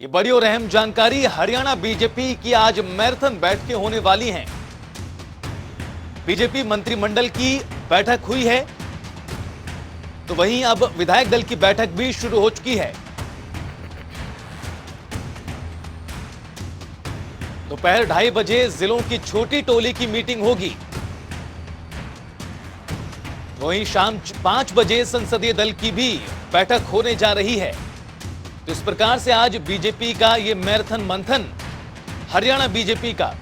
ये बड़ी और अहम जानकारी, हरियाणा बीजेपी की आज मैराथन बैठकें होने वाली हैं। बीजेपी मंत्रिमंडल की बैठक हुई है, तो वहीं अब विधायक दल की बैठक भी शुरू हो चुकी है। दोपहर 2:30 बजे जिलों की छोटी टोली की मीटिंग होगी। वहीं शाम 5 बजे संसदीय दल की भी बैठक होने जा रही है। तो इस प्रकार से आज बीजेपी का ये मैराथन मंथन, हरियाणा बीजेपी का।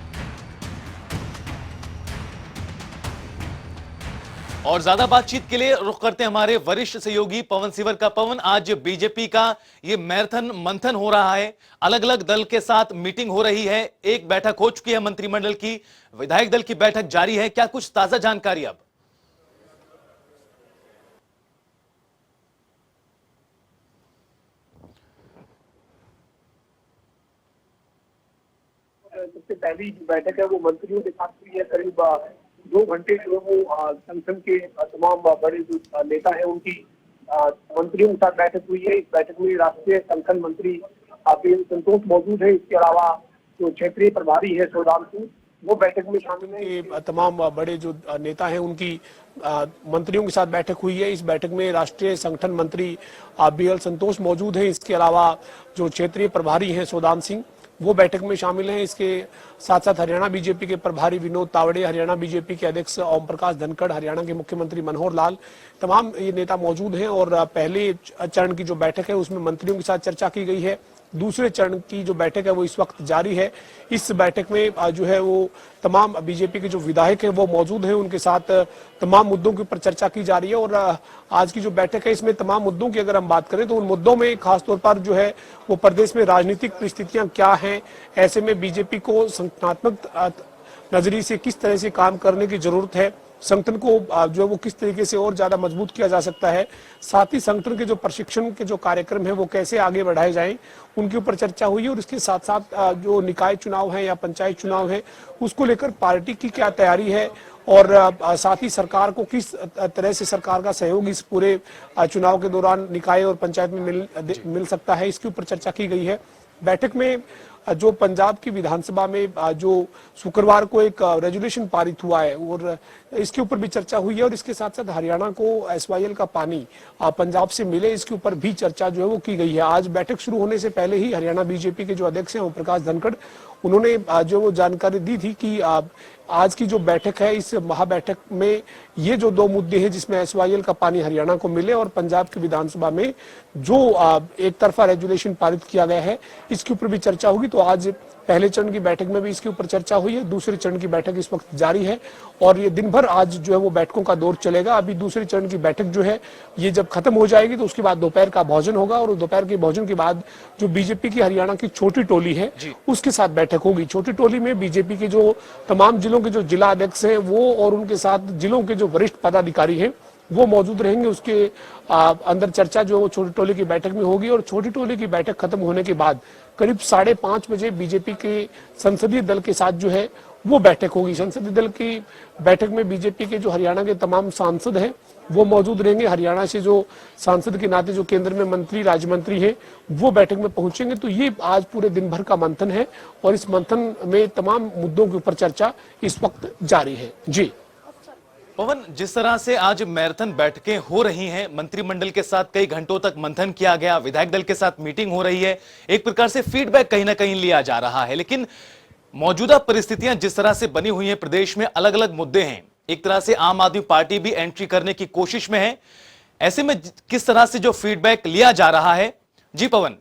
और ज्यादा बातचीत के लिए रुख करते हैं हमारे वरिष्ठ सहयोगी पवन सिवर का। पवन, आज बीजेपी का ये मैराथन मंथन हो रहा है, अलग अलग दल के साथ मीटिंग हो रही है, एक बैठक हो चुकी है मंत्रिमंडल की, विधायक दल की बैठक जारी है। क्या कुछ ताजा जानकारी अब? सबसे पहली जो बैठक है वो मंत्रियों के साथ हुई है। करीब 2 घंटे जो है वो संगठन के तमाम बड़े जो नेता हैं उनकी मंत्रियों के साथ बैठक हुई है। इस बैठक में राष्ट्रीय संगठन मंत्री बीएल संतोष मौजूद है। इसके अलावा जो क्षेत्रीय प्रभारी है सोदाम सिंह, वो बैठक में शामिल है। तमाम बड़े जो नेता हैं उनकी मंत्रियों के साथ बैठक हुई है। इस बैठक में राष्ट्रीय संगठन मंत्री बीएल संतोष मौजूद हैं। इसके अलावा जो क्षेत्रीय प्रभारी हैं सोदाम सिंह, वो बैठक में शामिल हैं। इसके साथ साथ हरियाणा बीजेपी के प्रभारी विनोद तावड़े, हरियाणा बीजेपी के अध्यक्ष ओम प्रकाश धनखड़, हरियाणा के मुख्यमंत्री मनोहर लाल, तमाम ये नेता मौजूद हैं। और पहले चरण की जो बैठक है उसमें मंत्रियों के साथ चर्चा की गई है। दूसरे चरण की जो बैठक है वो इस वक्त जारी है। इस बैठक में जो है वो तमाम बीजेपी के जो विधायक हैं वो मौजूद हैं, उनके साथ तमाम मुद्दों के ऊपर चर्चा की जा रही है। और आज की जो बैठक है इसमें तमाम मुद्दों की अगर हम बात करें तो उन मुद्दों में खासतौर पर जो है वो प्रदेश में राजनीतिक परिस्थितियां क्या हैं, ऐसे में बीजेपी को संगठनात्मक नजरिए से किस तरह से काम करने की जरूरत है, संगठन को जो है वो किस तरीके से और ज्यादा मजबूत किया जा सकता है, साथ ही संगठन के जो प्रशिक्षण के जो कार्यक्रम है वो कैसे आगे बढ़ाए जाएं, उनके ऊपर चर्चा हुई है। और इसके साथ साथ जो निकाय चुनाव है या पंचायत चुनाव है उसको लेकर पार्टी की क्या तैयारी है और साथ ही सरकार को किस तरह से सरकार का सहयोग इस पूरे चुनाव के दौरान निकाय और पंचायत में मिल सकता है, इसके ऊपर चर्चा की गई है। बैठक में जो पंजाब की विधानसभा में जो शुक्रवार को एक रेजोल्यूशन पारित हुआ है और इसके ऊपर भी चर्चा हुई है। और इसके साथ साथ हरियाणा को एसवाईएल का पानी पंजाब से मिले, इसके ऊपर भी चर्चा जो है वो की गई है। आज बैठक शुरू होने से पहले ही हरियाणा बीजेपी के जो अध्यक्ष हैं ओम प्रकाश धनखड़, उन्होंने जो वो जानकारी दी थी कि आज की जो बैठक है इस महाबैठक में ये जो 2 मुद्दे हैं जिसमें एसवाईएल का पानी हरियाणा को मिले और पंजाब की विधानसभा में जो एक तरफा रेजुलेशन पारित किया गया है, इसके ऊपर भी चर्चा होगी। तो आज पहले चरण की बैठक में भी इसके ऊपर चर्चा हुई है। दूसरे चरण की बैठक इस वक्त जारी है और ये दिन भर आज जो है वो बैठकों का दौर चलेगा। अभी दूसरे चरण की बैठक जो है ये जब खत्म हो जाएगी तो उसके बाद दोपहर का भोजन होगा और दोपहर के भोजन के बाद जो बीजेपी की हरियाणा की छोटी टोली है उसके साथ बैठक होगी। छोटी टोली में बीजेपी के जो तमाम जिलों के जो जिला अध्यक्ष हैं वो और उनके साथ जिलों के जो वरिष्ठ पदाधिकारी हैं वो मौजूद रहेंगे। उसके अंदर चर्चा जो है छोटी टोली की बैठक में होगी और छोटी टोली की बैठक खत्म होने के बाद करीब 5:30 बजे बीजेपी के संसदीय दल के साथ जो है वो बैठक होगी। संसदीय दल की बैठक में बीजेपी के जो हरियाणा के तमाम सांसद हैं वो मौजूद रहेंगे। हरियाणा से जो सांसद के नाते जो केंद्र में मंत्री राज्य मंत्री हैं वो बैठक में पहुंचेंगे। तो ये आज पूरे दिन भर का मंथन है और इस मंथन में तमाम मुद्दों के ऊपर चर्चा इस वक्त जारी है। जी पवन, जिस तरह से आज मैराथन बैठकें हो रही हैं, मंत्रिमंडल के साथ कई घंटों तक मंथन किया गया, विधायक दल के साथ मीटिंग हो रही है, एक प्रकार से फीडबैक कहीं ना कहीं लिया जा रहा है, लेकिन मौजूदा परिस्थितियां जिस तरह से बनी हुई हैं, प्रदेश में अलग अलग मुद्दे हैं, एक तरह से आम आदमी पार्टी भी एंट्री करने की कोशिश में है, ऐसे में किस तरह से जो फीडबैक लिया जा रहा है? जी पवन।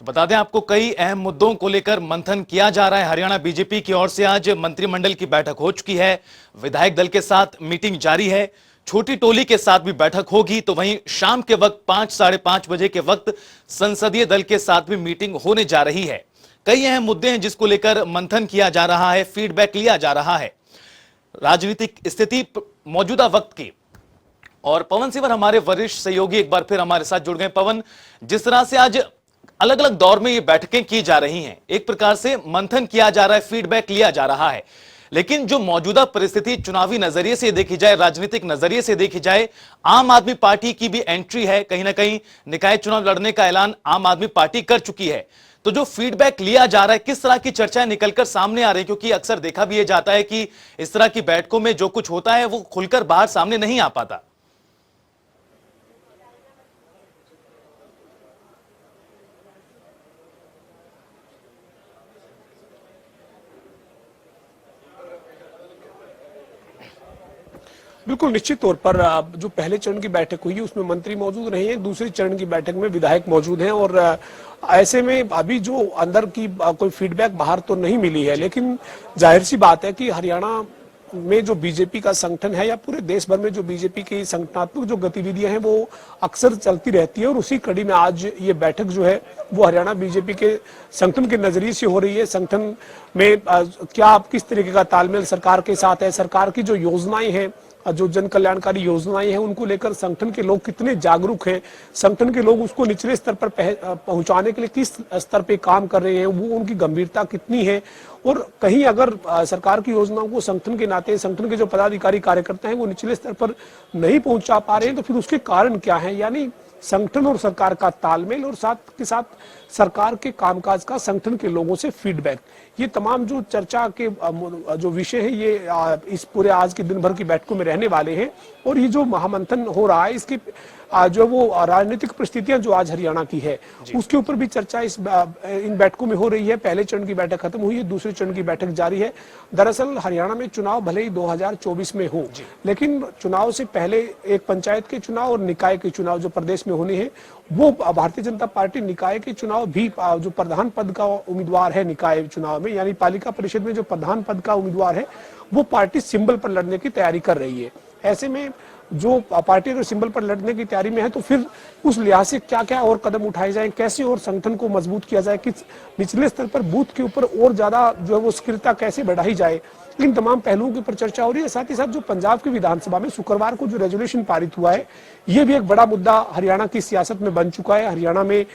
तो बता दें आपको, कई अहम मुद्दों को लेकर मंथन किया जा रहा है। हरियाणा बीजेपी की ओर से आज मंत्रिमंडल की बैठक हो चुकी है, विधायक दल के साथ मीटिंग जारी है, छोटी टोली के साथ भी बैठक होगी। तो वहीं शाम के वक्त 5 साढ़े 5 बजे के वक्त संसदीय दल के साथ भी मीटिंग होने जा रही है। कई अहम मुद्दे हैं जिसको लेकर मंथन किया जा रहा है, फीडबैक लिया जा रहा है, राजनीतिक स्थिति मौजूदा वक्त की। और पवन सिवर हमारे वरिष्ठ सहयोगी एक बार फिर हमारे साथ जुड़ गए। पवन, जिस तरह से आज अलग अलग दौर में ये बैठकें की जा रही हैं, एक प्रकार से मंथन किया जा रहा है, फीडबैक लिया जा रहा है। लेकिन जो मौजूदा परिस्थिति चुनावी नजरिए से देखी जाए, राजनीतिक नजरिए से देखी जाए, आम आदमी पार्टी की भी एंट्री है, कहीं ना कहीं निकाय चुनाव लड़ने का ऐलान आम आदमी पार्टी कर चुकी है। तो जो फीडबैक लिया जा रहा है, किस तरह की चर्चाएं निकलकर सामने आ रही है, क्योंकि अक्सर देखा भी ये जाता है कि इस तरह की बैठकों में जो कुछ होता है वो खुलकर बाहर सामने नहीं आ पाता। बिल्कुल निश्चित तौर पर जो पहले चरण की बैठक हुई है उसमें मंत्री मौजूद रहे हैं, दूसरे चरण की बैठक में विधायक मौजूद हैं और ऐसे में अभी जो अंदर की कोई फीडबैक बाहर तो नहीं मिली है, लेकिन जाहिर सी बात है कि हरियाणा में जो बीजेपी का संगठन है या पूरे देश भर में जो बीजेपी की संगठनात्मक जो गतिविधियां हैं वो अक्सर चलती रहती है और उसी कड़ी में आज ये बैठक जो है वो हरियाणा बीजेपी के संगठन के नजरिए से हो रही है। संगठन में क्या किस तरीके का तालमेल सरकार के साथ है, सरकार की जो योजनाएं हैं, जो जन कल्याणकारी योजनाएं हैं उनको लेकर संगठन के लोग कितने जागरूक हैं, संगठन के लोग उसको निचले स्तर पर पहुंचाने के लिए किस स्तर पे काम कर रहे हैं, वो उनकी गंभीरता कितनी है और कहीं अगर सरकार की योजनाओं को संगठन के नाते संगठन के जो पदाधिकारी कार्यकर्ता हैं वो निचले स्तर पर नहीं पहुंचा पा रहे हैं तो फिर उसके कारण क्या है। यानी संगठन और सरकार का तालमेल और साथ के साथ सरकार के कामकाज का संगठन के लोगों से फीडबैक, ये तमाम जो चर्चा के जो विषय है ये इस पूरे आज के दिन भर की बैठकों में रहने वाले हैं। और ये जो महामंथन हो रहा है इसकी जो वो राजनीतिक परिस्थितियां जो आज हरियाणा की है उसके ऊपर भी चर्चा इन बैठकों में हो रही है। पहले चरण की बैठक खत्म हुई है, दूसरे चरण की बैठक जारी है। दरअसल हरियाणा में चुनाव भले ही 2024 में हो, लेकिन चुनाव से पहले एक पंचायत के चुनाव और निकाय के चुनाव जो प्रदेश में होने हैं, वो भारतीय जनता पार्टी निकाय के चुनाव भी जो प्रधान पद का उम्मीदवार है निकाय चुनाव में, यानी पालिका परिषद में जो प्रधान पद का उम्मीदवार है वो पार्टी सिंबल पर लड़ने की तैयारी कर रही है। ऐसे में जो पार्टी अगर सिंबल पर लड़ने की तैयारी में है तो फिर उस लिहाज से क्या क्या और कदम उठाए जाए, कैसे और संगठन को मजबूत किया जाए, किस निचले स्तर पर बूथ के ऊपर और ज्यादा जो है वो सक्रियता कैसे बढ़ाई जाए, इन तमाम पहलुओं के ऊपर चर्चा हो रही है। साथ ही साथ जो पंजाब की विधानसभा में शुक्रवार को जो रेजोल्यूशन पारित हुआ है ये भी एक बड़ा मुद्दा हरियाणा की सियासत में बन चुका है। हरियाणा में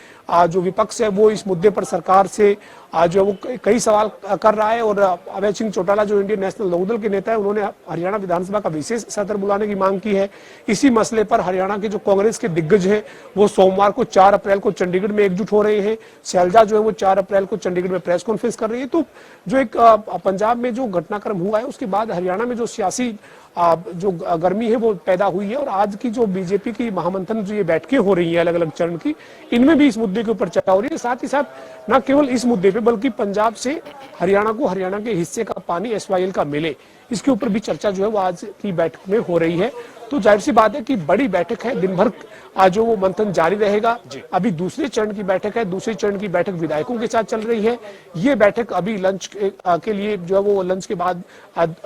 जो विपक्ष है वो इस मुद्दे पर सरकार से जो है वो कई सवाल कर रहा है और अभय सिंह चौटाला जो इंडियन नेशनल लोकदल के नेता है उन्होंने हरियाणा विधानसभा का विशेष सत्र बुलाने की मांग की है। इसी मसले पर हरियाणा के जो कांग्रेस के दिग्गज हैं वो सोमवार को 4 अप्रैल को चंडीगढ़ में एकजुट हो रहे हैं। शैलजा जो है वो 4 अप्रैल को चंडीगढ़ में प्रेस कॉन्फ्रेंस कर रही है। तो जो एक पंजाब में जो घटनाक्रम हुआ है उसके बाद हरियाणा में जो सियासी जो गर्मी है वो पैदा हुई है और आज की जो बीजेपी की महामंथन जो ये बैठकें हो रही है अलग अलग चरण की, इनमें भी इस मुद्दे के ऊपर चर्चा हो रही है। साथ ही साथ न केवल इस मुद्दे पे बल्कि पंजाब से हरियाणा को हरियाणा के हिस्से का पानी एसवाईएल का मिले, इसके ऊपर भी चर्चा जो है वो आज की बैठक में हो रही है। तो जाहिर सी बात है कि बड़ी बैठक है, दिन भर आज जो वो मंथन जारी रहेगा। अभी दूसरे चरण की बैठक है, दूसरे चरण की बैठक विधायकों के साथ चल रही है। ये बैठक अभी लंच के लिए जो है वो लंच के बाद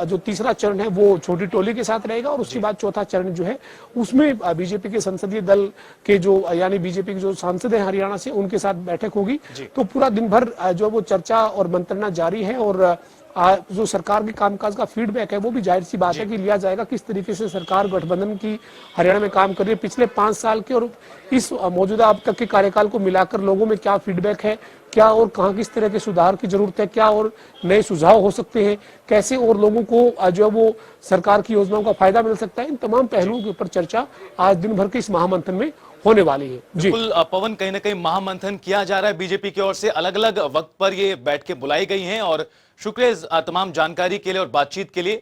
जो तीसरा चरण है वो छोटी टोली के साथ रहेगा और उसके बाद चौथा चरण जो है उसमें बीजेपी के संसदीय दल के जो यानी बीजेपी के जो सांसद है हरियाणा से उनके साथ बैठक होगी। तो पूरा दिन भर जो है वो चर्चा और मंत्रणा जारी है और जो सरकार के कामकाज का फीडबैक है वो भी जाहिर सी बात है कि लिया जाएगा। किस तरीके से सरकार गठबंधन की हरियाणा में काम कर रही है, पिछले 5 साल के और इस मौजूदा अब तक के कार्यकाल को मिलाकर लोगों में क्या फीडबैक है, क्या और कहां किस तरह के सुधार की जरूरत है, क्या और नए सुझाव हो सकते हैं, कैसे और लोगों को जो है वो सरकार की योजनाओं का फायदा मिल सकता है, इन तमाम पहलुओं के ऊपर चर्चा आज दिन भर के इस महामंथन में होने वाली है। बिल्कुल पवन, कहीं ना कहीं महामंथन किया जा रहा है बीजेपी की ओर से, अलग अलग वक्त पर ये बैठकें बुलाई गई हैं और शुक्रिया तमाम जानकारी के लिए और बातचीत के लिए।